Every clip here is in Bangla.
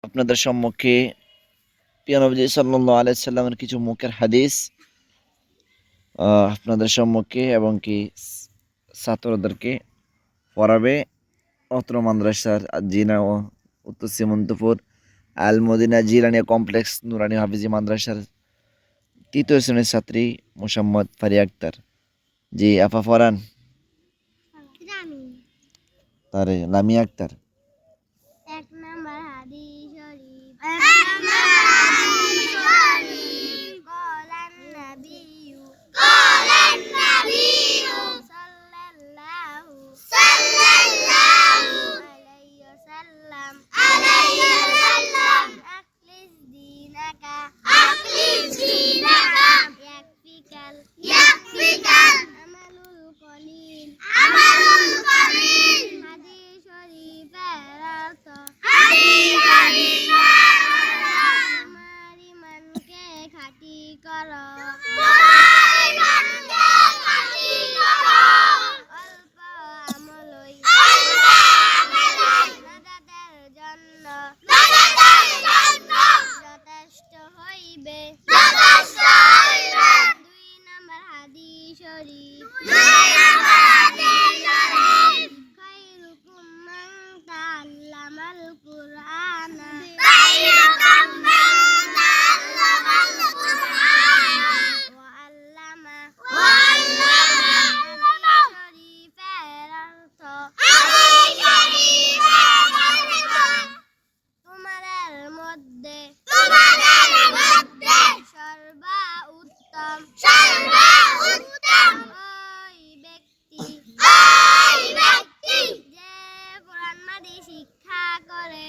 আপনাদের সম্মুখে প্রিয় নবী সাল্লাল্লাহু আলাইহি সাল্লামের কিছু মুখের হাদিস আপনাদের সম্মুখে এবং কি ছাত্রদেরকে পড়াবে অত্র মাদ্রাসার জিনা ও উত্তর সীমন্তপুর আল মদিনা জিলানিয়া কমপ্লেক্স নুরানি হাফিজি মাদ্রাসার তৃতীয় শ্রেণীর ছাত্রী মোসাম্মদ ফারিয়া আক্তার। জি আপা ফরান তারে লামিয়া আক্তার। এক নাম্বার হাদিস শরীফ قال النبي صلى الله عليه وسلم أخلص دينك يكفيك العمل القليل হাদিস শরীফের অর্থ তোমার ইমানকে খাঁটি করো, অল্প আমলই নাজাতের জন্য যথেষ্ট হইবে। 2 নাম্বার হাদিস শরীফ খায়রুকুম মান তাআল্লামাল কুরআনা ওয়া আল্লামা। হাদিস শরীফের অর্থ তোমাদের মধ্যে সর্বোত্তম ওই ব্যক্তি যে কোরআন মাজিদ শিক্ষা করে।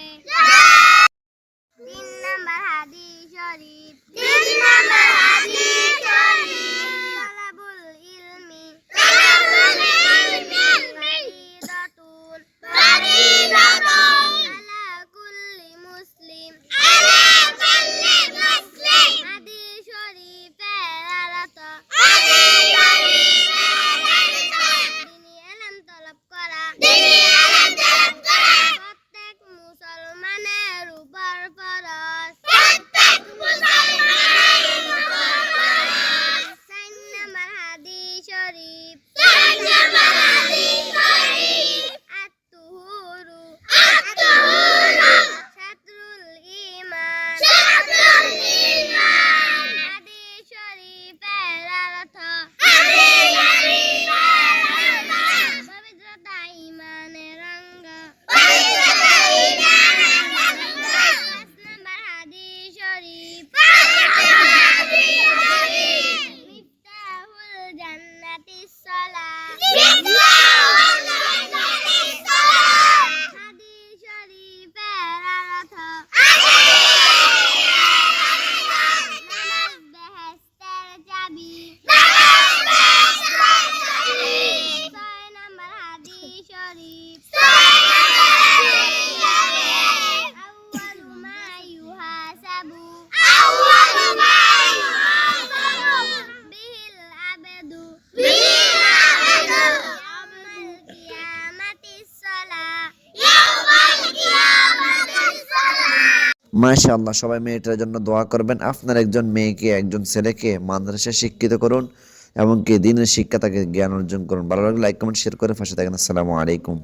3 নাম্বার হাদিস শরীফ তালাবুল ইলমি ফারিদাতুন আলা কুল্লি মুসলিম। হাদিস শরীফের অর্থ দ্বীনি ইলম তলব করা প্রত্যেক মুসলমানের উপর ফরজ। 4 নাম্বার হাদিস শরীফ আত-তুহুরু শাতরুল ঈমান। হাদিস শরীফের অর্থ পবিত্রতা ঈমানের অঙ্গ। 5 নাম্বার হাদিস শরীফ মিফতাহুল জান্নাতিস সালাহ। হাদিস শরীফের অর্থ নামাজ বেহেশতের চাবি। 6 নাম্বার হাদিস শরীফ আউয়ালু মা ইউহাসাবু বিহিল আবদু ইয়াউমাল কিয়ামাতিস সালাহ। মাশাআল্লাহ, সবাই মেয়েটার জন্য দোয়া করবেন। আপনার একজন মেয়েকে একজন ছেলেকে মাদ্রাসায় শিক্ষিত করুন এবং কি দিনের শিক্ষা তাকে জ্ঞান অর্জন করুন। ভালো লাগলে লাইক কমেন্ট শেয়ার করে পাশে থাকেন। আসসালামু আলাইকুম।